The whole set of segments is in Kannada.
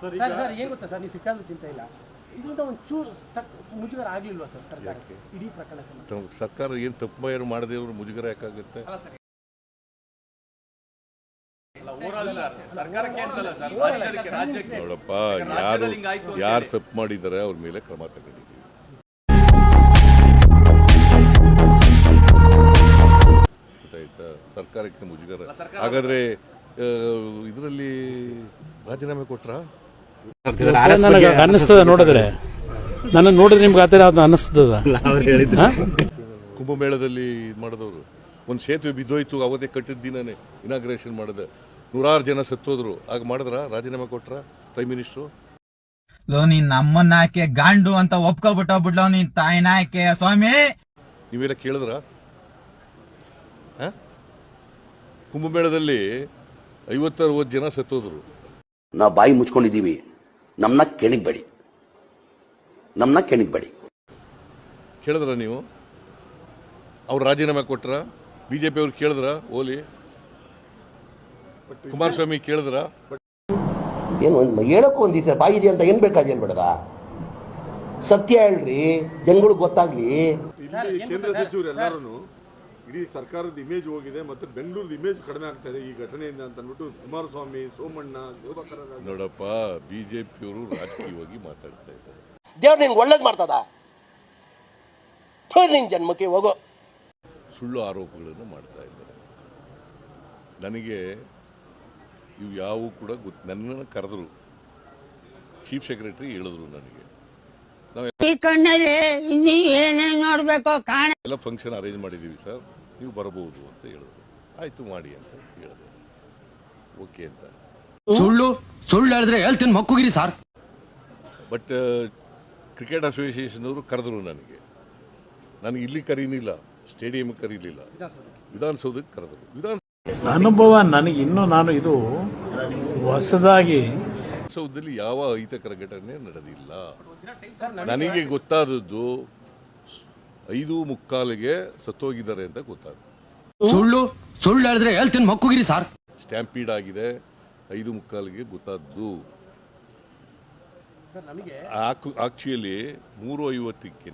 ಸರ್ ಏನು ಗೊತ್ತಾ ಸರ್, ನೀವು ಸಿಕ್ಕಾದ್ರೂ ಚಿಂತೆ ಇಲ್ಲ, ಇದರಿಂದ ಒಂಚೂರು ಮುಜುಗರ ಆಗಲಿಲ್ವಾ ಸರ್ ಸರ್ಕಾರಕ್ಕೆ ಇಡೀ ಪ್ರಕರಣಕ್ಕೆ? ಸರ್ಕಾರ ಏನು ತಪ್ಪು ಮಾಡದೇ ಇವರು ಮುಜುಗರ ಯಾಕಾಗುತ್ತೆ? ನೋಡಪ್ಪ, ಯಾರು ತಪ್ಪು ಮಾಡಿದ್ದಾರೆ ಅವ್ರ ಮೇಲೆ ಕ್ರಮ ತಗೊಂಡಿದ್ದೀವಿ. ಗೊತ್ತಾಯ್ತಾ? ಸರ್ಕಾರಕ್ಕೆ ಮುಜುಗರ. ಹಾಗಾದ್ರೆ ಇದರಲ್ಲಿ ರಾಜೀನಾಮೆ ಕೊಟ್ರ ಅನ್ನಿಸ್ತದ? ನೋಡಿದ್ರೆ ನನ್ನ ನೋಡಿದ್ರೆ ನಿಮ್ಗೆ ಆ ಥರ ಯಾವ್ದು ಅನ್ನಿಸ್ತದ? ಕುಂಭಮೇಳದಲ್ಲಿ ಇದು ಮಾಡಿದವರು ಒಂದು ಸೇತುವೆ ಬಿದ್ದೋಯ್ತು, ಅವತ್ತೇ ಕಟ್ಟಿದ ದಿನನೇ ಇನಾಗ್ರೇಷನ್ ಮಾಡಿದೆ, 100 ಜನ ಸತ್ತೋದ್ರು. ಆಗ ಮಾಡಿದ್ರ ರಾಜೀನಾಮೆ ಕೊಟ್ರ ಪ್ರೈಮ್ ಮಿನಿಸ್ಟ್ರು? ನೀನ್ ನಮ್ಮನ್ನಾಕೆ ಗಾಂಡು ಅಂತ ಒಪ್ಕೊಬಿಟ್ಟೋಗ್ಬಿಡ್ಲೋ ನೀನ್ ತಾಯಿನಾಕೆ ಸ್ವಾಮಿ. ನೀವೆಲ್ಲ ಕೇಳಿದ್ರ? ಕುಂಭಮೇಳದಲ್ಲಿ 50-60 ಜನ ಸತ್ತೋದ್ರು. ನಾವು ಬಾಯಿ ಮುಚ್ಕೊಂಡಿದ್ದೀವಿ, ನಮ್ಮನ್ನ ಕೆಣಿಗ್ಬೇಡಿ. ಕೇಳಿದ್ರ ನೀವು? ಅವ್ರು ರಾಜೀನಾಮೆ ಕೊಟ್ರ? ಬಿಜೆಪಿ ಅವ್ರು ಕೇಳಿದ್ರ? ಓಲಿ ಕುಮಾರಸ್ವಾಮಿ ಕೇಳಿದ್ರ? ಏನು ಹೇಳಕ್ಕೂ ಒಂದಿದೆ ಬಾಯಿ ಇದೆ ಅಂತ ಏನ್ ಬೇಕಾದೇನ್ ಬೇಡದ? ಸತ್ಯ ಹೇಳ್ರಿ, ಜನಗಳಿಗೆ ಗೊತ್ತಾಗ್ಲಿ. ಕೇಂದ್ರ ಸಚಿವರು ಎಲ್ಲರೂ ಇಡೀ ಸರ್ಕಾರದ ಇಮೇಜ್ ಹೋಗಿದೆ ಮತ್ತು ಬೆಂಗಳೂರದ ಇಮೇಜ್ ಕಡಿಮೆ ಆಗ್ತಾ ಇದೆ ಈ ಘಟನೆಯಿಂದ ಅಂತ ಅಂದ್ಬಿಟ್ಟು ಕುಮಾರಸ್ವಾಮಿ, ಸೋಮಣ್ಣ, ನೋಡಪ್ಪ, ಬಿಜೆಪಿಯವರು ರಾಜಕೀಯವಾಗಿ ಮಾತಾಡ್ತಾ ಇದ್ದಾರೆ. ದೇವ್ರು ನಿನ್ಗೆ ಒಳ್ಳೇದು ಮಾಡ್ತದ? ನಿನ್ ಜನ್ಮಕ್ಕೆ ಹೋಗೋ. ಸುಳ್ಳು ಆರೋಪಗಳನ್ನು ಮಾಡ್ತಾ ಇದ್ದಾರೆ. ನನಗೆ ಇವು ಯಾವೂ ಕೂಡ ನನ್ನನ್ನು ಕರೆದ್ರು, ಚೀಫ್ ಸೆಕ್ರೆಟರಿ ಹೇಳಿದ್ರು ನನಗೆ, ಎಲ್ಲ ಫಂಕ್ಷನ್ ಅರೇಂಜ್ ಮಾಡಿದ್ದೀವಿ ಸರ್, ನೀವು ಬರಬಹುದು ಅಂತ ಹೇಳಿದ್ರು. ಆಯ್ತು ಮಾಡಿ ಅಂತ ಹೇಳಿದೆ, ಓಕೆ ಅಂತ. ಸುಳ್ಳು ಹೇಳಿದ್ರೆ ಹೇಳ್ತೀನಿ ಮಕ್ಕುಗಿರಿ ಸರ್. ಬಟ್ ಕ್ರಿಕೆಟ್ ಅಸೋಸಿಯೇಷನ್ ಅವರು ಕರೆದ್ರು ನನಗೆ ಇಲ್ಲಿ ಕರೀನಿಲ್ಲ, ಸ್ಟೇಡಿಯಂ ಕರೀಲಿಲ್ಲ, ವಿಧಾನಸೌಧಕ್ಕೆ ಕರೆದ್ರು. ಅನುಭವ ನನಗೆ ಇನ್ನೂ, ನಾನು ಇದು ಹೊಸದಾಗಿ ವಿಧಾನಸೌಧದಲ್ಲಿ ಯಾವ ಅಹಿತಕರ ಘಟನೆ ನಡೆದಿಲ್ಲ. ನನಗೆ ಗೊತ್ತಾದದ್ದು 5:45ಗೆ ಸತ್ತೋಗಿದ್ದಾರೆ ಅಂತ ಗೊತ್ತಾದ. ಸುಳ್ಳು ಹೇಳಿದ್ರೆ ಹೇಳ್ತೀನಿ ಮಕ್ಕುಗಿರಿ ಸರ್. ಸ್ಟ್ಯಾಂಪೀಡ್ ಆಗಿದೆ 5:45ಗೆ ಗೊತ್ತಾದ್ದು. ಆಕ್ಚುಲಿ 3:50ಕ್ಕೆ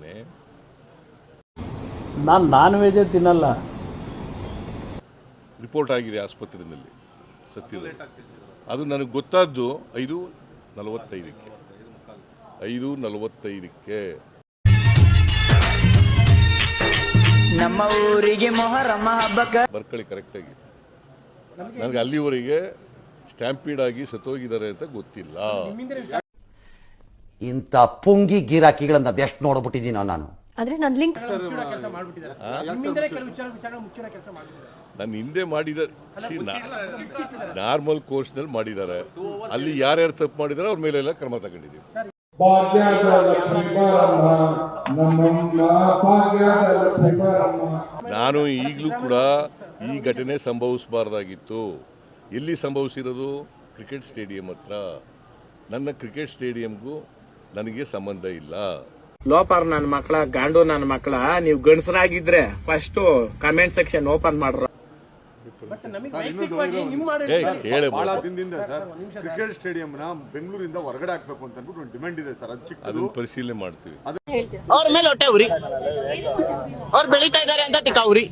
ನಾನು ನಾನ್ ವೆಜ್ ತಿನ್ನಲ್ಲ. ರಿಪೋರ್ಟ್ ಆಗಿದೆ ಆಸ್ಪತ್ರೆಯಲ್ಲಿ ಸತ್ತಿದೆ. ಅದು ನನಗೆ ಗೊತ್ತಾದ್ದು 5:45ಕ್ಕೆ. 5:45ಕ್ಕೆ ನಮ್ಮ ಊರಿಗೆ ಮೊಹರಮ್ಮ ಹಬ್ಬಕ್ಕೆ ಬರ್ಕಳಿ ಕರೆಕ್ಟಾಗಿ. ನನಗೆ ಅಲ್ಲಿವರೆಗೆ ಸ್ಟ್ಯಾಂಪೀಡ್ ಆಗಿ ಸತ್ತೋಗಿದ್ದಾರೆ ಅಂತ ಗೊತ್ತಿಲ್ಲ. ಇಂಥ ಪುಂಗಿ ಗಿರಾಕಿಗಳನ್ನ ಅದೆಷ್ಟು ನೋಡ್ಬಿಟ್ಟಿದ್ದೀನೋ ನಾನು. ನನ್ನ ಹಿಂದೆ ಮಾಡಿದ ನಾರ್ಮಲ್ ಕೋರ್ಸ್ನಲ್ಲಿ ಮಾಡಿದ್ದಾರೆ. ಅಲ್ಲಿ ಯಾರ್ಯಾರು ತಪ್ಪು ಮಾಡಿದಾರೆ ಅವ್ರ ಮೇಲೆಲ್ಲ ಕ್ರಮ ತಗೊಂಡಿದ್ದೀವಿ. ನಾನು ಈಗಲೂ ಕೂಡ ಈ ಘಟನೆ ಸಂಭವಿಸಬಾರ್ದಾಗಿತ್ತು. ಎಲ್ಲಿ ಸಂಭವಿಸಿರೋದು? ಕ್ರಿಕೆಟ್ ಸ್ಟೇಡಿಯಂ ಹತ್ರ. ನನ್ನ ಕ್ರಿಕೆಟ್ ಸ್ಟೇಡಿಯಂಗೂ ನನಗೆ ಸಂಬಂಧ ಇಲ್ಲ. ಲೋಪರ್ ನನ್ನ ಮಕ್ಕಳ, ಗಾಂಡು ನನ್ನ ಮಕ್ಕಳ, ನೀವು ಗಂಡಸರಾಗಿದ್ರೆ ಫಸ್ಟ್ ಕಮೆಂಟ್ ಸೆಕ್ಷನ್ ಓಪನ್ ಮಾಡ್ರ. ಬಹಳ ದಿನದಿಂದ ಸರ್ ಕ್ರಿಕೆಟ್ ಸ್ಟೇಡಿಯಂನ ಬೆಂಗಳೂರಿಂದ ಹೊರಗಡೆ ಹಾಕ್ಬೇಕು ಅಂತ ಅಂದ್ಬಿಟ್ಟು ಒಂದು ಡಿಮ್ಯಾಂಡ್ ಇದೆ ಸರ್. ಅದನ್ನ ಪರಿಶೀಲನೆ ಮಾಡ್ತೀವಿ. ಅವ್ರ ಮೇಲೆ ಹೊಟ್ಟೆ ಉರಿ, ಅವ್ರು ಬೆಳೀತಾ ಇದ್ದಾರೆ ಅಂತ ತಿಕ್ಕ ಉರಿ.